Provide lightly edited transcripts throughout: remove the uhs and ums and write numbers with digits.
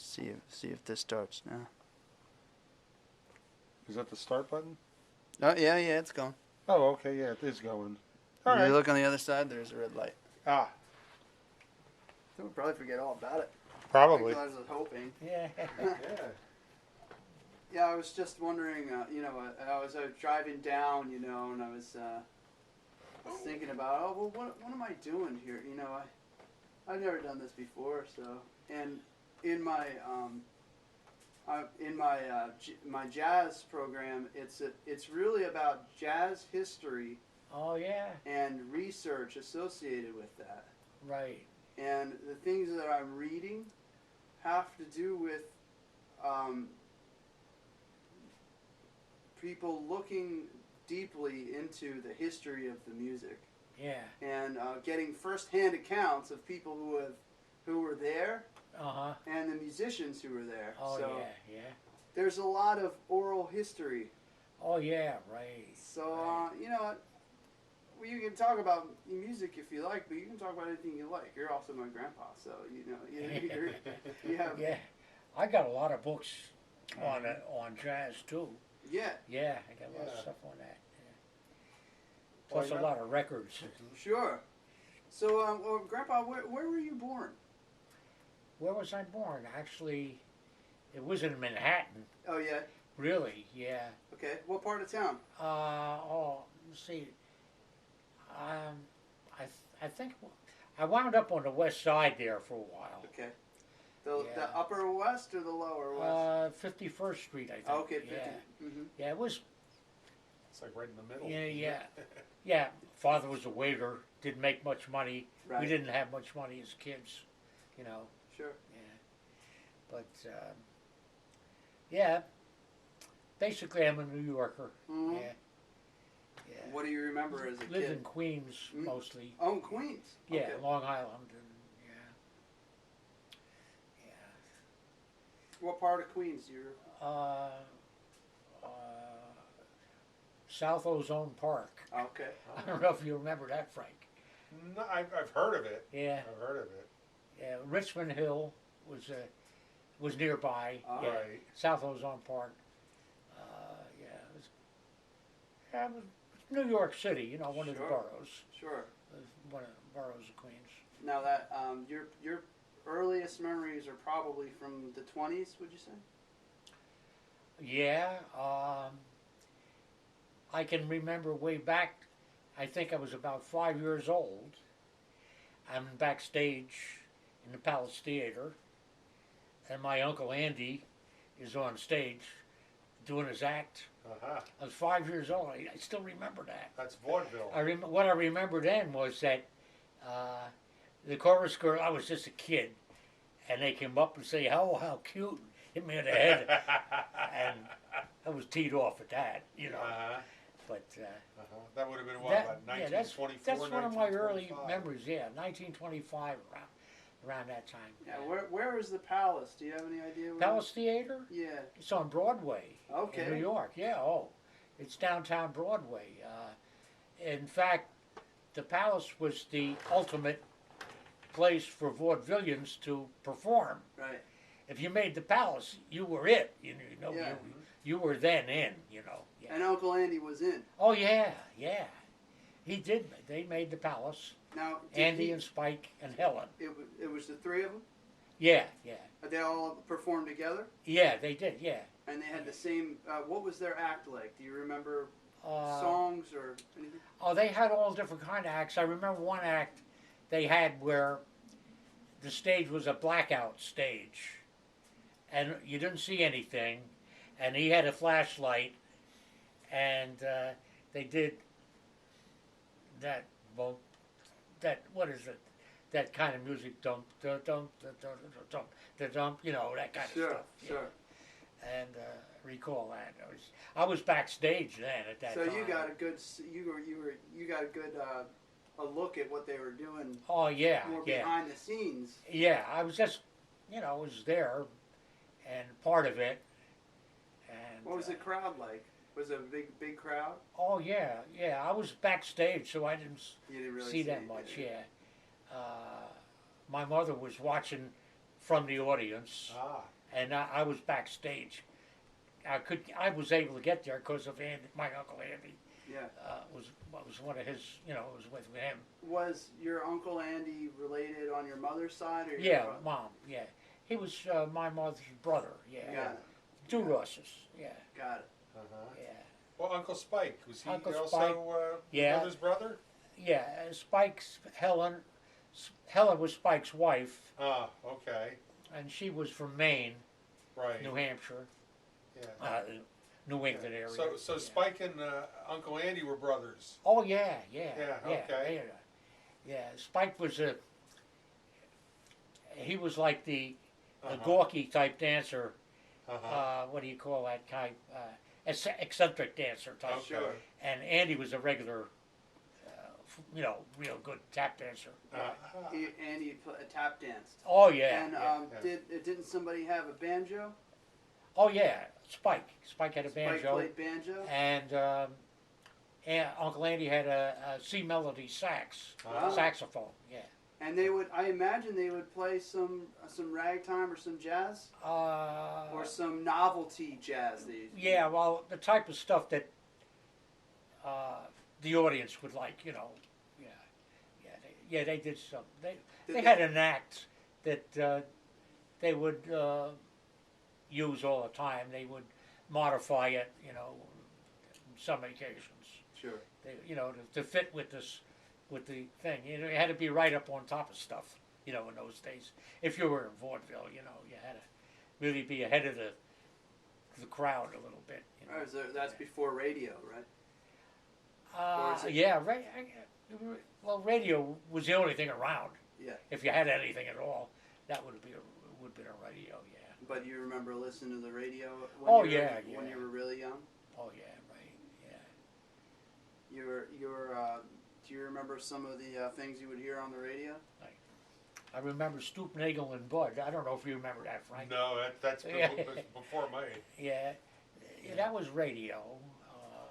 See if this starts now. Is that the start button? Oh yeah, it's going. Oh, okay, yeah, it is going. All You right. look on the other side. There's a red light. Ah, I think we'll probably forget all about it. probably. I was hoping. Yeah. Yeah. Yeah, I was just wondering. I was driving down, and I was thinking about, oh well, what am I doing here? I've never done this before, so and in my my jazz program, it's really about jazz history Oh yeah. and research associated with that. Right. And the things that I'm reading have to do with people looking deeply into the history of the music Yeah. and getting first-hand accounts of people who were there Uh huh. and the musicians who were there. Oh So yeah. Yeah. there's a lot of oral history. Oh yeah. Right. So Right. well, you can talk about music if you like, but you can talk about anything you like. You're also my grandpa, so you have Yeah. I got a lot of books on jazz too. yeah, Yeah, I got a lot of Yeah. stuff on that. Yeah. Well, Plus a lot of records. sure. So well, Grandpa, where were you born? Where was I born? Actually, it was in Manhattan. Oh yeah. Really? Yeah. Okay. What part of town? Let's see. I think I wound up on the west side there for a while. Okay. Yeah. The upper west or the lower west? 51st Street, I think. Okay. 50. Yeah. Mm-hmm. Yeah, it was. It's like right in the middle. Yeah. Yeah. Father was a waiter. Didn't make much money. Right. We didn't have much money as kids, Sure. Yeah. But yeah. Basically, I'm a New Yorker. Mhm. Yeah. Yeah. What do you remember as a Lived kid? in Queens Mm. mostly. Oh, in Queens. Yeah, Okay. Long Island, and yeah. What part of Queens? You're. Uh, uh, South Ozone Park. Okay. I don't know if you remember that, Frank. No, I've heard of it. Yeah, I've heard of it. yeah. Richmond Hill was nearby. Oh. Yeah, Right. South Ozone Park. Yeah, it was New York City. One of the Sure. boroughs. Sure. One of the boroughs of Queens. Now that your earliest memories are probably from the 20s, would you say? Yeah, I can remember way back. I think I was about 5 years old. I'm backstage in the Palace Theater, and my uncle Andy is on stage doing his act. Uh-huh. I was 5 years old. I still remember that. That's vaudeville. What I remember then was that the chorus girl. I was just a kid, and they came up and say, "Oh, how cute!" Hit me in the head, and I was teed off at that, Uh-huh. But Uh-huh. That would have been what, that, about yeah, 1924, that's one of my early 1925? memories. Yeah, 1925, around that time. Yeah. Where is the Palace? Do you have any idea? Where Palace Theater. Yeah. It's on Broadway Okay. in New York. Yeah. Oh, it's downtown Broadway. In fact, the Palace was the ultimate place for vaudevillians to perform. Right. If you made the Palace, you were it. Yeah. You were then in. Yeah. And Uncle Andy was in. Oh yeah, yeah. He did. They made the Palace. Now. did Andy he- and Spike and Helen. It was the three of them. Yeah, yeah, They all performed together, yeah. They did. Yeah. and they had the same. What was their act like? Do you remember Uh, songs or anything? Oh, they had all different kind of acts. I remember one act they had where the stage was a blackout stage, and you didn't see anything, and he had a flashlight, and they did that. Well, that what is it? That kind of music, dump, dump, dump, dump, dump, dump. That kind Sure. of stuff. Yeah. Sure. And recall that I was backstage then at that So time. you got a good. You got a good. A look at what they were doing. Oh yeah, More yeah. behind the scenes. Yeah, I was just, was there, and part of it. And What was the crowd like? Was it a big crowd? Oh yeah, yeah. I was backstage, so I didn't You didn't really see that much. Yeah. My mother was watching from the audience, Ah, and I was backstage. I was able to get there because of my uncle Andy. Yeah. Was one of his, was with him. Was your Uncle Andy related on your mother's side or your Yeah, father? Mom. Yeah, he was my mother's brother. Yeah, Got it. two Rosses. Yeah, Got it. uh-huh. yeah, Well, Uncle Spike, was he Uncle also Spike, your yeah. mother's brother? yeah. Spike's Helen was Spike's wife, Ah, okay, and she was from Maine, right. New Hampshire, Yeah. New England area. So yeah. Spike and Uncle Andy were brothers. Oh yeah. Yeah, okay. Yeah, Spike was he was like the Uh-huh. gawky type dancer. Uh-huh. What do you call that type? Eccentric dancer type. Okay. Sure. And Andy was a regular, real good tap dancer. Uh-huh. Andy tap danced. Oh yeah. And yeah. didn't somebody have a banjo? Oh yeah. Spike had a Spike banjo, played banjo. and Uncle Andy had a C melody Ah. saxophone. Yeah. And I imagine they would play some ragtime or some jazz or some novelty jazz. Yeah, well, the type of stuff that the audience would like, they did some. They had an act that they would use all the time. They would modify it, on some occasions. Sure. To fit with the thing. It had to be right up on top of stuff, in those days. If you were in vaudeville, you had to really be ahead of the crowd a little bit. That's before radio, right? Yeah, right. Well, radio was the only thing around. Yeah. If you had anything at all, that would have been a radio. Yeah. But you remember listening to the radio Oh, when yeah. you were really young? Oh yeah, right. Yeah. You were do you remember some of the things you would hear on the radio? I remember Stoop Nagel and Bud. I don't know if you remember that, Frank. No, that's Yeah. before my. Yeah, that was radio.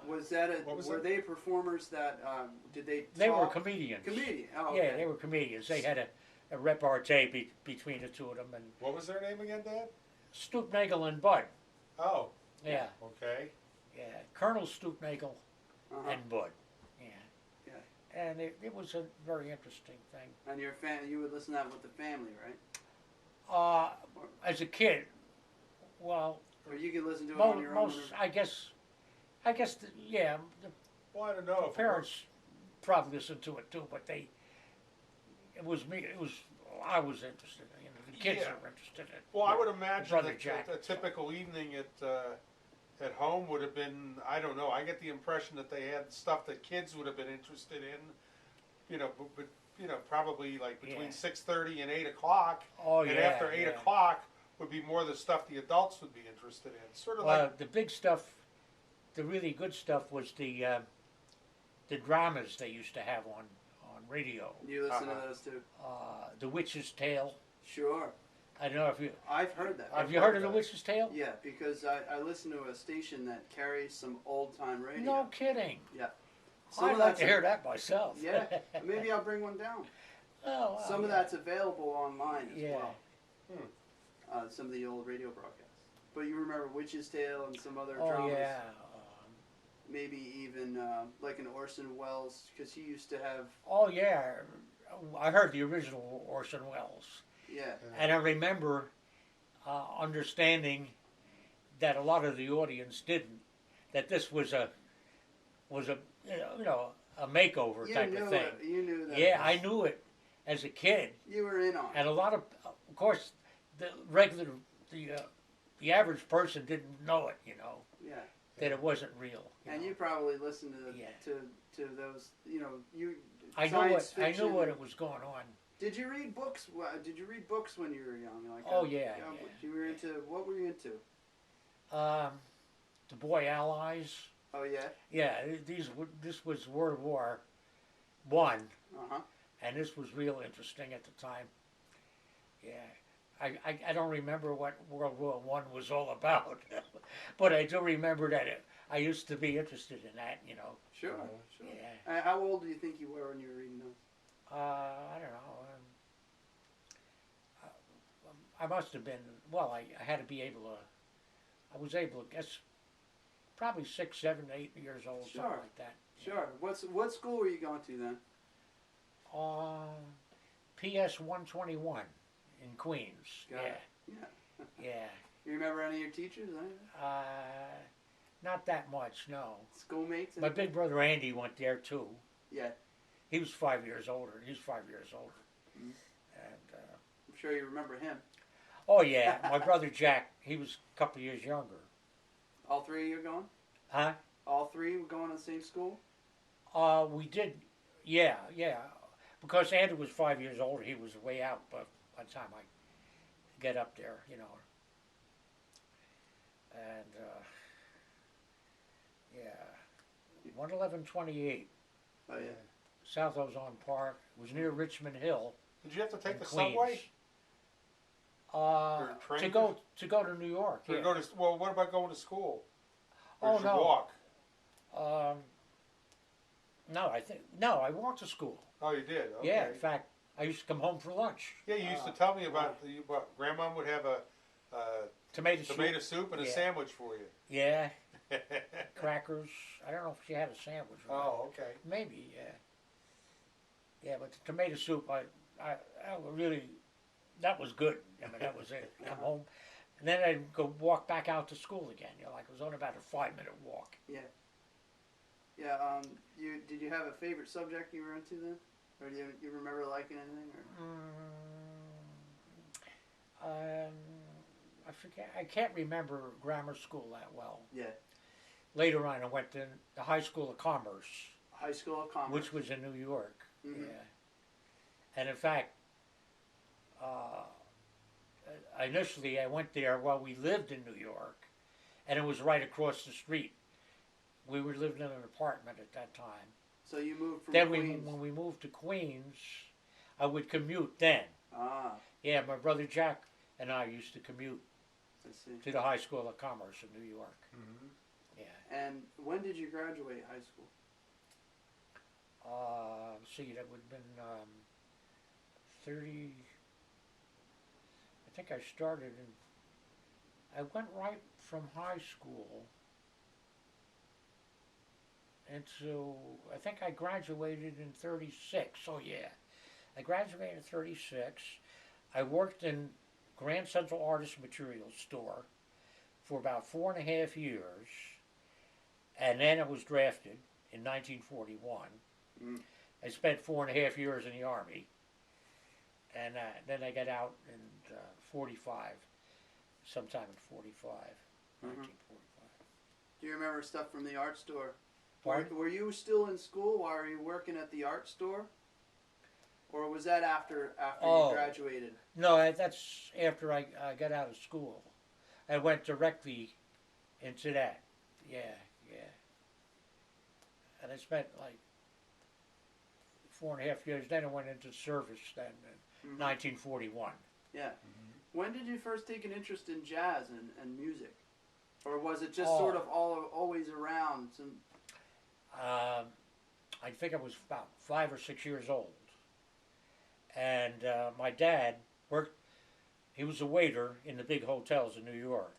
Was that What was were it? they performers that did they? They were talk? comedians. Comedian. Oh, Yeah, okay. they were comedians. They had a repartee between the two of them. And What was their name again, Dad? Stoop Nagel and Bud. Oh, Yeah, okay. yeah. Colonel Stoop Nagel Uh-huh. and Bud. Yeah. Yeah. And it was a very interesting thing. And you would listen to that with the family, right? As a kid, well, Or you could listen to it on your own. most I guess, yeah, the Well, I don't know. if it parents probably listened to it too, but it was me. I was interested. The kids Yeah. are interested in it. Well, I would imagine Brother that Jack. a typical evening at home would have been, I don't know, I get the impression that they had stuff that kids would have been interested in, but probably like between Yeah. 6:30 and 8 o'clock. Oh And yeah. after 8 yeah. o'clock would be more the stuff the adults would be interested in. Sort of Well, the big stuff, the really good stuff was the dramas they used to have on radio. You listen to Uh-huh. those too. The Witch's Tale. Sure. I don't know if you I've heard that. have I've you heard heard of The that. Witch's Tale? Yeah, because I listen to a station that carries some old time radio. No kidding. Yeah. I'd of like that's to hear that myself. Yeah. Maybe I'll bring one down. Oh, wow, Some of yeah. that's available online as Yeah. well. Some of the old radio broadcasts. But you remember Witch's Tale and some other Oh dramas. yeah. Maybe even like an Orson Welles, because he used to have. Oh yeah. I heard the original Orson Welles, Yeah. and I remember understanding that a lot of the audience didn't. That this was a a makeover You type knew of thing. it. You knew that. Yeah, I knew it as a kid, You were in on it. and a lot of course, the average person didn't know it. Yeah. That it wasn't real. And know. you probably listened to Yeah. to those. You. I knew science what fiction. what it was going on. Did you read books? Did you read books when you were young? Like Oh, yeah, yeah, You were into what were you into? The Boy Allies. Oh yeah. Yeah, this was World War I, Uh-huh. and this was real interesting at the time. Yeah, I don't remember what World War I was all about, but I do remember that I used to be interested in that. Sure. Uh-huh. Sure. Yeah. How old do you think you were when you were reading those? I don't know. I must have been. Well, I had to be able to. I was able to guess probably 6, 7, 8 years old, Sure. something like that. Sure. What school were you going to then? PS 121 in Queens. Got yeah. it. Yeah. Yeah. You remember any of your teachers? Not that much, no. Schoolmates? My big brother Andy went there too. Yeah. He was 5 years older. He was 5 years older. Mhm. And I'm sure you remember him. oh yeah, my brother Jack. He was a couple of years younger. All three of you going? Huh? All three were going to the same school? We did. Yeah, yeah. Because Andrew was 5 years older, he was way out. But by the time I get up there, you know. And yeah, 11128 Oh yeah. South Ozone Park. It was near Richmond Hill. Did you have to take in the Queens. subway? To train? go to New York. Or Yeah. go to, well, what about going to school? Or Oh, did you no. walk? No, I walked to school. Oh, you did? Okay. Yeah, in fact, I used to come home for lunch. Yeah, you used to tell me about what Grandma would have a Tomato soup and a Yeah. sandwich for you. Yeah, crackers. I don't know if she had a sandwich. Or not. Oh, okay. Maybe, yeah. Yeah, but the tomato soup, I really, that was good. I mean, that was it. Come home, and then I'd go walk back out to school again. You know, like it was only about a 5-minute walk. Yeah. Did you have a favorite subject you were into then? Or do you remember liking anything? Or? I forget. I can't remember grammar school that well. Yeah. Later on, I went to the High School of Commerce, High School of Commerce. which was in New York. Mhm. Yeah. And in fact, initially I went there while we lived in New York, and it was right across the street. We were living in an apartment at that time. So you moved from Then Queens. when we moved to Queens, I would commute then. Ah, Yeah, my brother Jack and I used to commute I see. to the High School of Commerce in New York. Mm-hmm. Yeah. And when did you graduate high school? See, that would have been 30. I think I started I went right from high school into, I think I graduated in 36. Oh yeah, I graduated in 36. I worked in Grand Central Artist Materials Store for about 4.5 years, and then I was drafted in 1941. Mm. I spent 4.5 years in the Army, and then I got out in 45, sometime in 45, 1945. Do you remember stuff from the art store? Pardon? Were you still in school while you were working at the art store? Or was that after Oh. you graduated? No, that's after I got out of school. I went directly into that. Yeah, yeah. And I spent like 4.5 years. Then I went into service then in Mhm. 1941. Yeah. When did you first take an interest in jazz and music? Or was it just Oh. sort of always around? I think I was about 5 or 6 years old. And my dad worked, he was a waiter in the big hotels in New York.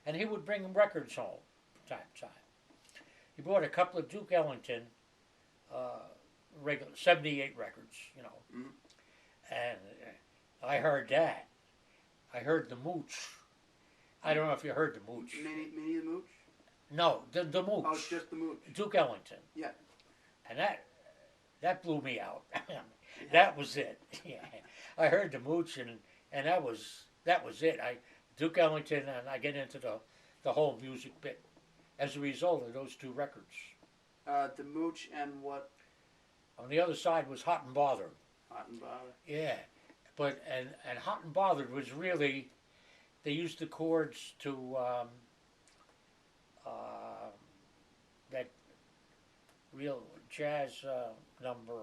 And he would bring records home from time to time. He brought a couple of Duke Ellington, regular 78 records, you know. Mhm. And I heard that. I heard the Mooch. I don't know if you heard the Mooch. Minnie the Mooch? No, the Mooch. Oh, it's just the Mooch. Duke Ellington. Yeah. And that blew me out. That was it. Yeah. I heard the Mooch and that was it. Duke Ellington, and I get into the whole music bit as a result of those 2 records. The Mooch and what? On the other side was Hot and Bothered. Hot and Bothered. Yeah. But and Hot and Bothered was really, they used the chords to that real jazz number.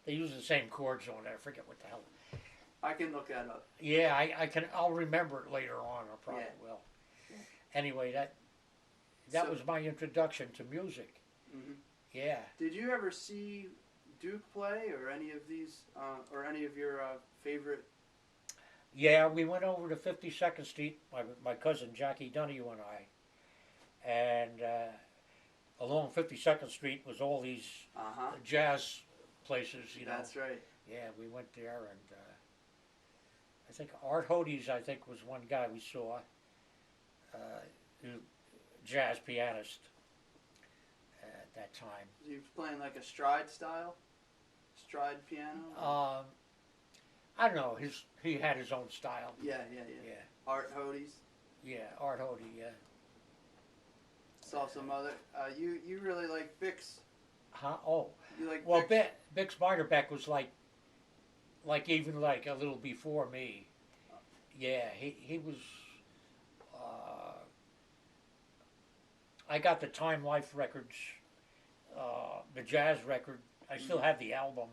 They use the same chords on it. I forget what the hell. I can look that up. Yeah, I'll remember it later on. I probably Yeah. will. Yeah. Anyway, that So- was my introduction to music. Mhm. Yeah. Did you ever see Duke play, or any of these, or any of your favorite Yeah, we went over to 52nd Street, my cousin Jackie Donahue and I, and along 52nd Street was all these jazz places, you know. That's right. Yeah, we went there, and I think Art Hodes, I think, was one guy we saw, who jazz pianist at that time. He was playing like a stride style, stride piano. I don't know. He had his own style. Yeah. Yeah, Art Hodes. yeah. Art Hode. Yeah. Saw some other. You really like Bix. Huh? Oh, You like well, Bix? Bix Beiderbecke was like even like a little before me. Yeah, he was. I got the Time Life records, the jazz record. I still have the album,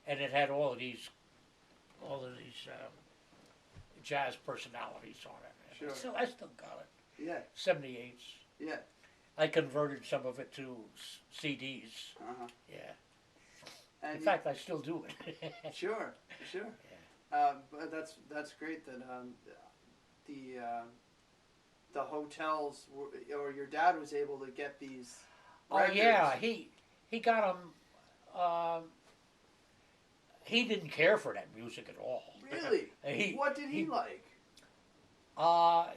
and it had all of these jazz personalities on it. Sure. I still got it. Yeah. 78s. Yeah. I converted some of it to CDs. Yeah. And In fact, I still do it. Sure. Yeah. But that's great that the hotels or your dad was able to get these. Oh yeah, he got them. He didn't care for that music at all. Really? What did he like?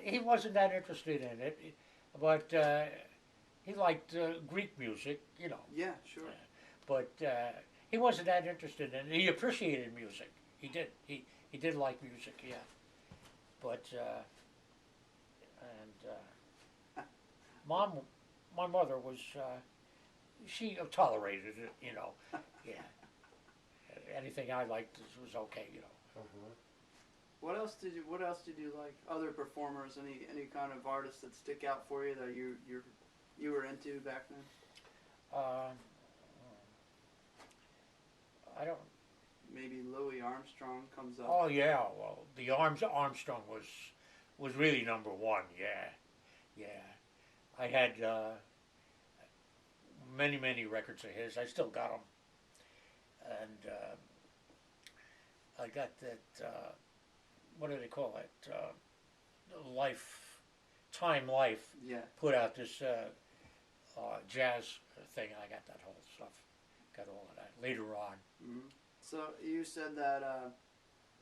He wasn't that interested in it, but he liked Greek music, you know. Yeah, sure. But he wasn't that interested in it. He appreciated music. He did. He did like music, yeah. But my mother was she tolerated it, you know. Yeah. Anything I liked was okay, you know. What else did you like? Other performers? Any kind of artists that stick out for you that you were into back then? I don't. Maybe Louis Armstrong comes up. Oh yeah, well, the Armstrong was really number one. Yeah. I had many records of his. I still got them, and I got that. What do they call it? Time Life. Yeah. Put out this jazz thing, and I got that whole stuff. Got all of that later on. Mm-hmm. So you said that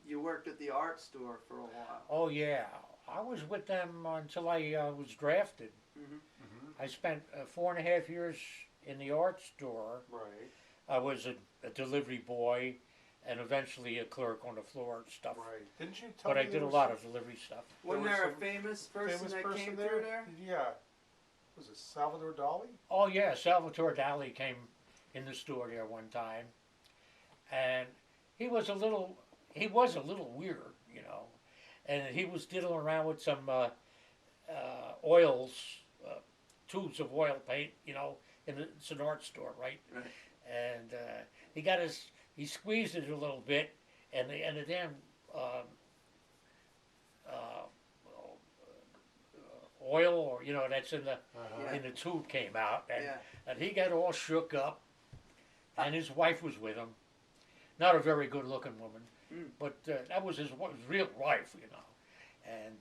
you worked at the art store for a while. Oh yeah, I was with them until I was drafted. Mm-hmm. I spent 4.5 years in the art store. Right. I was a delivery boy, and eventually a clerk on the floor and stuff. Right. Didn't you tell But me I did a there was lot of delivery stuff. Wasn't was there a some famous person famous that person came there? through there? Yeah. Was it Salvador Dali? Oh yeah, Salvatore Dali came in the store there one time, and he was a little weird, you know, and he was diddling around with some oils, tubes of oil paint, you know, it's an art store, right? Right. And he squeezed it a little bit, and the damn oil, or you know, that's in the tube came out, and he got all shook up, and his wife was with him, not a very good looking woman, but that was his real wife, you know, and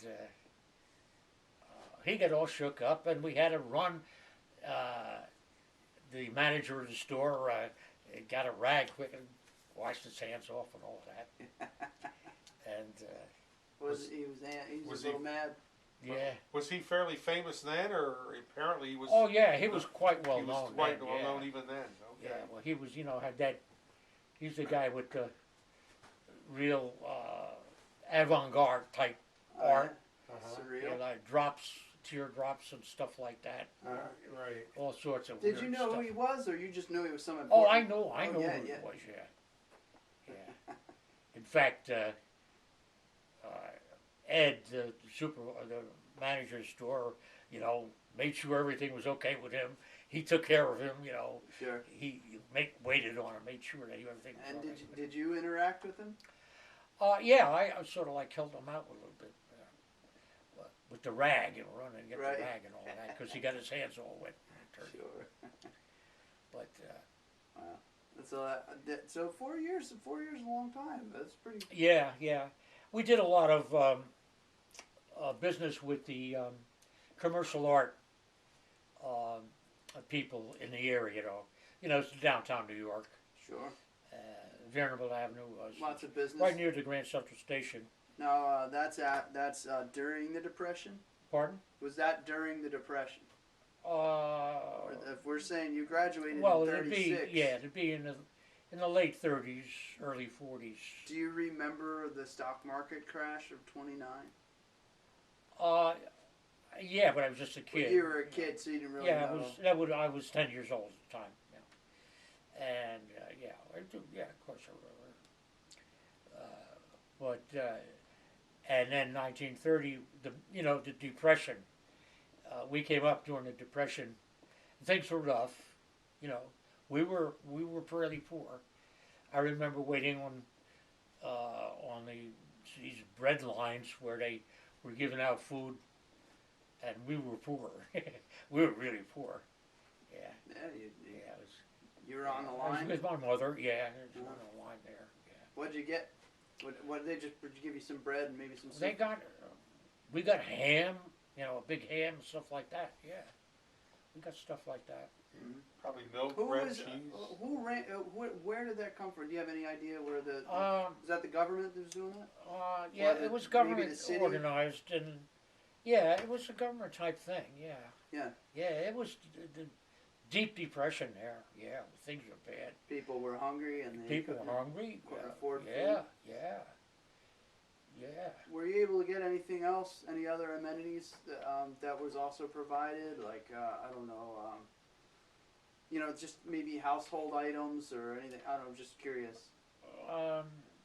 he got all shook up, and we had to run. The manager of the store got a rag quick and washed his hands off and all that. And he was a little mad. Yeah. Was he fairly famous then, or apparently he was? Oh yeah, he was quite well he was known. quite then, well yeah. known even then. Okay. Yeah. Well, he was, you know, had that. He's the guy with the real avant-garde type art. Surreal. You know, like teardrops and stuff like that. Right. All sorts of. Did weird you know stuff. who he was, or you just knew he was someone Oh, important? I know who yeah. he was. Yeah. In fact, Ed, the manager of the store, you know, made sure everything was okay with him. He took care of him, you know. Sure. He waited on him, made sure that everything was And okay. did you interact with him? Yeah, I sort of like held him out a little bit with the rag, you know, run and get Right. the rag and all that, because he got his hands all wet and dirty. Sure. But Wow. So 4 years. 4 years is a long time. That's pretty. yeah. we did a lot of business with the commercial art people in the area. It's downtown New York. Sure. Vanderbilt Avenue was Lots of business. right near the Grand Central Station. Now that's during the Depression. Pardon? Was that during the Depression? Or if we're saying you graduated Well, in it'd be '36. it'd be in the late 30s, early 40s. Do you remember the stock market crash of '29? Yeah, but I was just a Well, kid. you were a kid, so you didn't really Yeah, know. I was 10 years old at the time. Yeah. And of course I remember. And then 1930, the Depression. We came up during the Depression. Things were rough. We were fairly poor. I remember waiting on these bread lines where they were giving out food, and we were poor. We were really poor. Yeah. Yeah, Yeah, it was, you were on the I was line. with my mother. Yeah, it was on the line there. Yeah. What'd you get? What did they just give you some bread and maybe some soup? We got ham. A big ham and stuff like that. Yeah, we got stuff like that. Mhm. Probably milk, Who bread, was cheese. who ran? Where did that come from? Do you have any idea where the? Is that the government that was doing that? Yeah, Or it was maybe government the city? organized, and yeah, it was a government type thing. Yeah. Yeah. Yeah, it was the deep depression there. Yeah, things were bad. People were hungry and they People were hungry. couldn't afford Yeah, food. yeah, yeah. Were you able to get anything else? Any other amenities that was also provided? Like I don't know, just maybe household items or anything. I don't know. Just curious.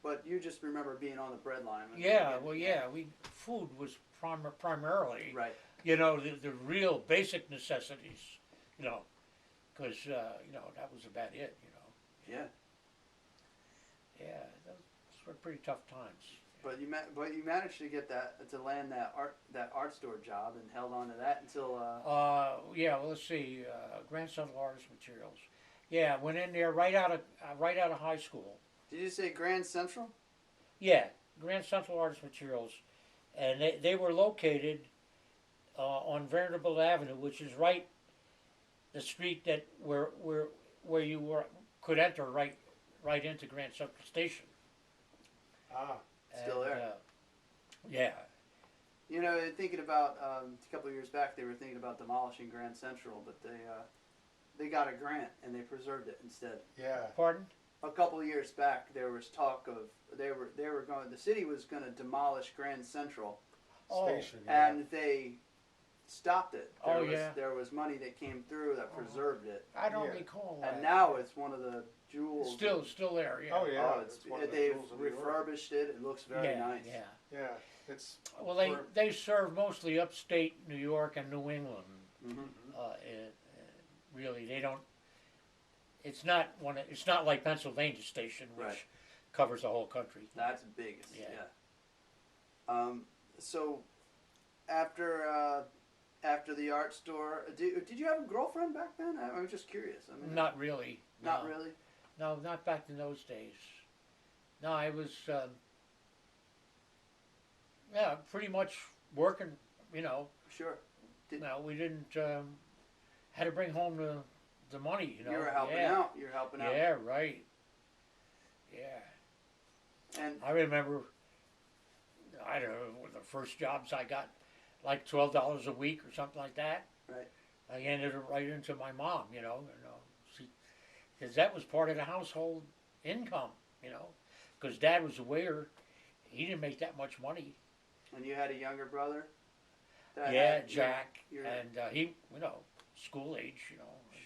But you just remember being on the bread line. and Yeah, getting- well, yeah. Food was primarily, Right. the real basic necessities, because that was about it, Yeah. Yeah, those were pretty tough times. But you managed to get to land that art store job and held on to that until. Yeah. Well, let's see. Grand Central Artist Materials. Yeah, went in there right out of high school. Did you say Grand Central? Yeah, Grand Central Artist Materials, and they were located on Vanderbilt Avenue, which is right the street that where you could enter right into Grand Central Station. Ah, Still there. Yeah. Thinking about a couple of years back, they were thinking about demolishing Grand Central, but they got a grant and they preserved it instead. yeah. Pardon? A couple of years back, there was talk of the city was going to demolish Grand Central, Station. Yeah. and they stopped it. There was money that came through that preserved it, I don't Yeah. recall that. and now it's one of the jewels. Still there. Yeah. Oh yeah. Oh, it's one of the they've jewels of New York. refurbished it. It looks very yeah, nice. Yeah. Yeah. It's. Well, for- they serve mostly upstate New York and New England. Mm-hmm. Really, they don't. It's not It's not like Pennsylvania Station, which Right. covers the whole country. That's the biggest. Yeah. Yeah. So after the art store, did you have a girlfriend back then? I was just curious. I mean, Not really. not no. really. No, not back in those days. No, I was. Yeah, pretty much working. Sure. No, we didn't. Had to bring home the money. You were helping yeah. out. You're helping out. Yeah, right. Yeah. And I remember, I don't know, one of the first jobs I got, like $12 a week or something like that. Right. I handed it right into my mom, because that was part of the household income, because Dad was a waiter, he didn't make that much money. and you had a younger brother. Jack, your- and he, school age,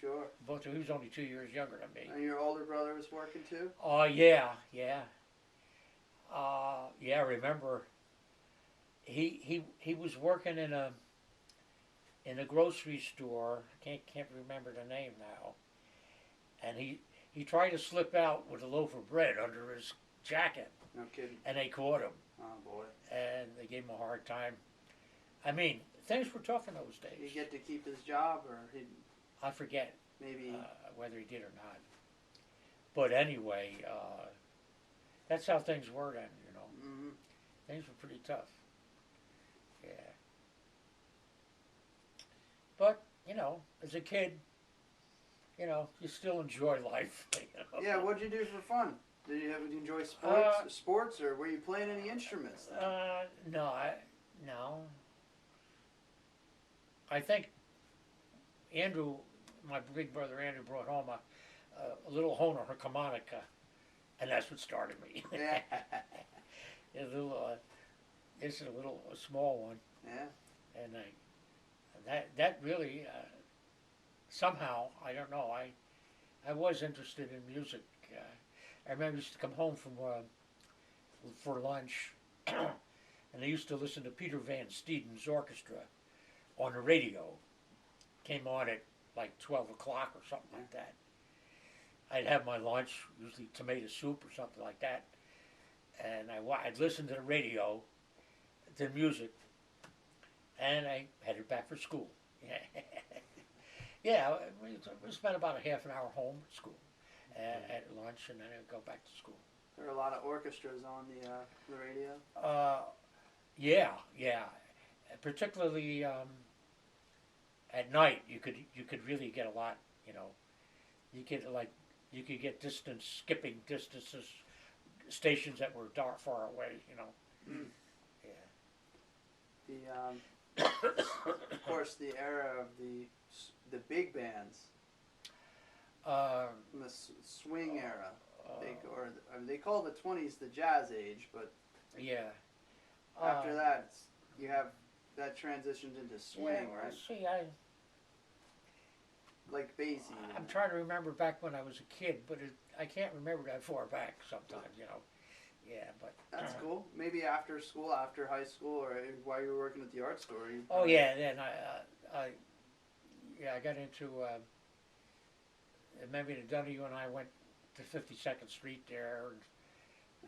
Sure. both he was only 2 years younger than me. And your older brother was working too. Yeah. I remember he was working in a grocery store. Can't remember the name now. And he tried to slip out with a loaf of bread under his jacket, No kidding. and they caught him, Oh boy. and they gave him a hard time. I mean, things were tough in those Did he days. get to keep his job, or he I forget maybe? whether he did or not. But anyway, that's how things were then, Mhm. Things were pretty tough. Yeah. But, you know, as a kid, you know, you still enjoy life. You know? Yeah, what'd you do for fun? Did you enjoy sports, or were you playing any instruments? No, no. I think Andrew, my big brother Andrew, brought home a little Hohner harmonica, and that's what started me. Yeah. A little, it's a small one, Yeah. and that really somehow, I don't know, I was interested in music. I remember I used to come home from for lunch, and I used to listen to Peter Van Steeden's orchestra on the radio. Came on at like 12 o'clock or something like that. I'd have my lunch, usually tomato soup or something like that, and I'd listen to the radio, to music, and I headed back for school. Yeah, we spent about a half an hour home at school at lunch, and then I'd go back to school. There are a lot of orchestras on the radio. Yeah. Particularly at night, you could really get a lot. You know, you could get skipping distances, stations that were far away. You know. Mm. Yeah. Of course, the era of the big bands, from the swing era. They call the 20s the jazz age, but yeah. After that, you have that transitioned into swing, yeah, right? See, Like Basie. I'm trying to remember back when I was a kid, but I can't remember that far back. Sometimes, you know. Yeah, but That's cool. Maybe after school, after high school, or while you were working at the art store. Oh yeah, then I got into. Maybe Donahue and I went to 52nd Street there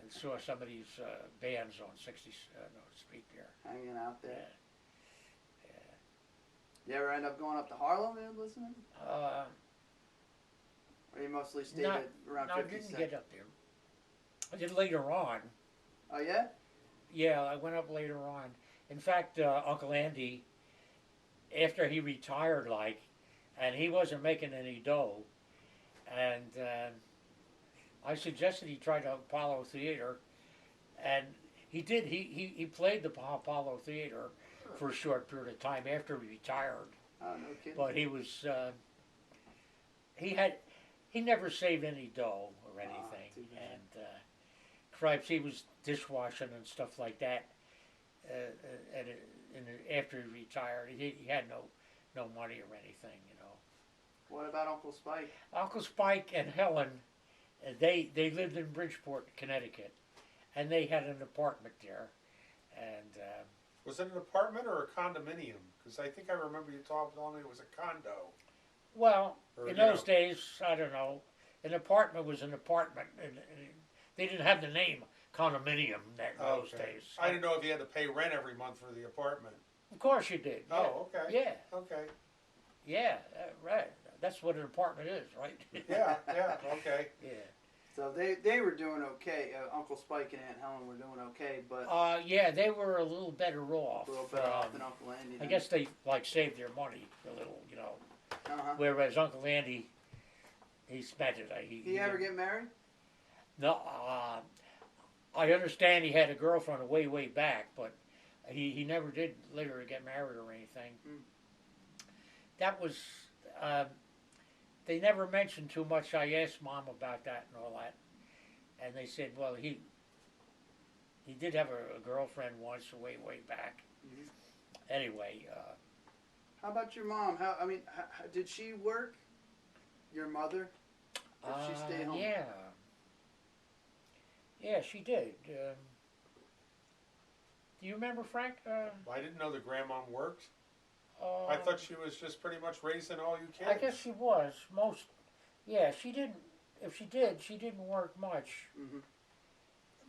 and saw some of these bands on 60th Street there. Hanging out there. Yeah. You ever end up going up to Harlem and listening? Or you mostly stayed around 52nd? No, I didn't get up there. I did later on. Oh yeah? Yeah, I went up later on. In fact, Uncle Andy, after he retired, and he wasn't making any dough, and I suggested he try to Apollo Theater, and he did. He played the Apollo Theater for a short period of time after he retired. Oh, no kidding. But he was he never saved any dough or anything, too bad. and cripes, he was dishwashing and stuff like that. After he retired, he had no money or anything, you know. What about Uncle Spike? Uncle Spike and Helen, they lived in Bridgeport, Connecticut, and they had an apartment there, and. Was it an apartment or a condominium? Because I think I remember you telling me it was a condo. Well, Or, in those days, I don't know, an apartment was an apartment, and they didn't have the name condominium in those days. I didn't know if you had to pay rent every month for the apartment. Of course you did. Yeah. Oh, okay. Yeah, Okay. yeah, right. That's what an apartment is, right? Yeah, okay. Yeah. So they were doing okay. Uncle Spike and Aunt Helen were doing okay, but Yeah, they were a little better off. a little better off than Uncle Andy. I then. guess they saved their money a little, you know. Uh-huh. Whereas Uncle Andy, he spent it. Did he ever get married? No, I understand he had a girlfriend way back, but he never did later get married or anything. Mm. That was, they never mentioned too much. I asked Mom about that and all that, and they said, well, he did have a girlfriend once way back. Mhm. Anyway. How about your mom? How did she work? Your mother? Or did she stay home? Yeah. Yeah, she did. Do you remember, Frank? I didn't know the grandmom worked. I thought she was just pretty much raising all you kids. I guess she was. Yeah, she didn't. If she did, she didn't work much. Mm-hmm.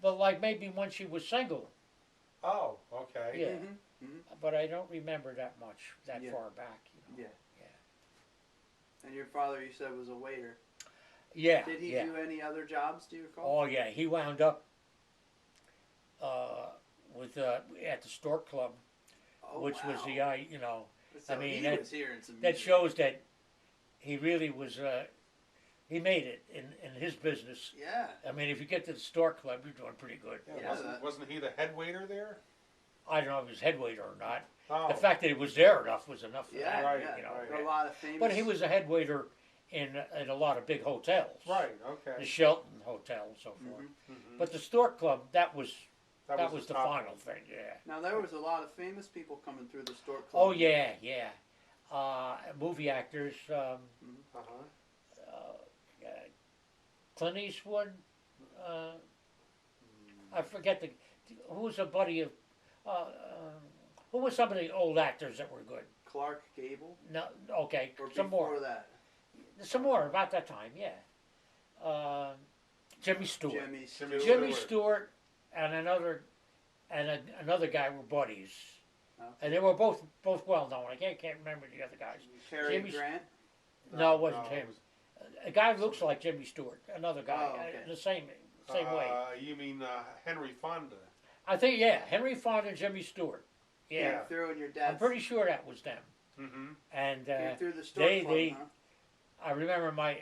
But like maybe when she was single. Oh, okay. Yeah. Mm-hmm. Mm-hmm. But I don't remember that much that Yeah. far back. You know? And your father, you said, was a waiter. Yeah. Did he yeah. do any other jobs? Do you recall? Oh yeah, he wound up with at the Stork Club, Oh, which was the wow. you know, So I mean, he that- was hearing some that music. shows that he really was he made it in his business. Yeah. I mean, if you get to the Stork Club, you're doing pretty good. Yeah, Yeah, wasn't, that- wasn't he the head waiter there? I don't know if he was head waiter or not. Oh, The fact that he was there enough was enough for Yeah, that. Right, yeah. You know, right. A lot of famous. But he was a head waiter in a lot of big hotels. right, The okay. Shelton Hotel and so forth. Mhm. Mhm. But the Stork Club, that was the top final one. thing. Yeah. Now there was a lot of famous people coming through the Stork Club. Oh yeah, yeah. Movie actors. Uh-huh. Clint Eastwood. I forget who was a buddy of. Who was some of the old actors that were good? Clark Gable. No, okay, Or some before more. that. Some more about that time. Yeah. Jimmy Stewart. Jimmy Stewart. Jimmy Stewart and another guy were buddies, Okay. and they were both well known. I can't remember the other guys. Cary Jimmy- Grant. No, it wasn't No, him. was- A guy who looks like Jimmy Stewart. Another guy, Oh, okay. the same way. You mean Henry Fonda? I think Henry Fonda and Jimmy Stewart. Yeah, Came through in your dad's. I'm pretty sure that was them. Mm-hmm. And Came through the Stork they- Club, they- huh? I remember my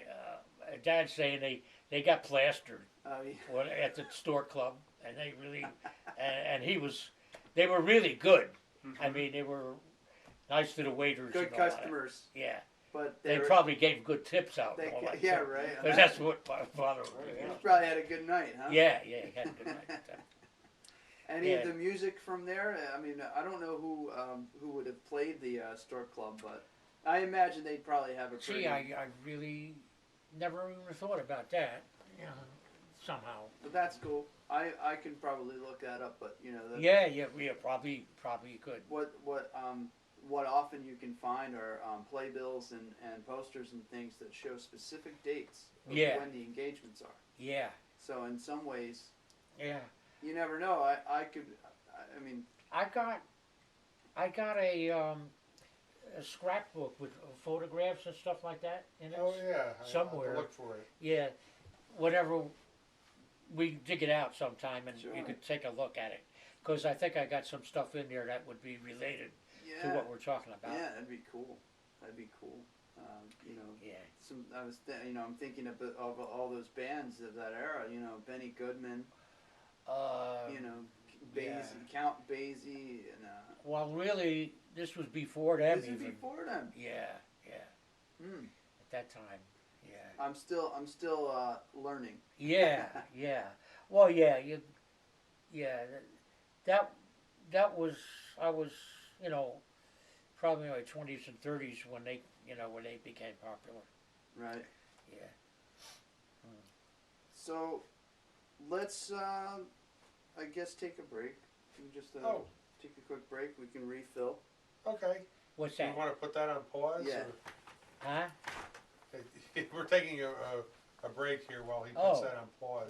dad saying they got plastered Oh, yeah. at the Stork Club, and they really and they were really good. I mean, they were nice to the waiters. Good and all that. customers, Yeah, but they were, probably gave good tips out. They, and all that yeah, stuff. right. 'Cause that's what my father would do. Right, You You know? probably had a good night, huh? Yeah, he had a good night. Any Yeah. of the music from there? I mean, I don't know who would have played the Stork Club, but I imagine they'd probably have a pretty. Gee, I really never even thought about that. You know, somehow. But that's cool. I can probably look that up, but you know. Yeah, probably you could. What often you can find are playbills and posters and things that show specific dates of Yeah. when the engagements are. Yeah, So in some ways, yeah. you never know. I mean, I got a scrapbook with photographs and stuff like that in it. Oh yeah. I'll have to Somewhere. look for it. Yeah, whenever we dig it out sometime and Sure. you could take a look at it, because I think I got some stuff in there that would be related to yeah, what we're talking about. yeah, that'd be cool. That'd be cool. You know, Yeah. I'm thinking of all those bands of that era. You know, Benny Goodman. You know, Basie, yeah. Count Basie, and Well, really, this was before them this is even. before them. Yeah. Hmm. At that time. Yeah. I'm still learning. Yeah. Well, yeah. That was I was probably in my 20s and 30s when they became popular. Right. Yeah. So, let's I guess take a break. We can just Oh. take a quick break. We can refill. Okay. What's Do you that? want to put that on pause? Yeah. Huh? Or? We're taking a break here while he puts Oh. that on pause.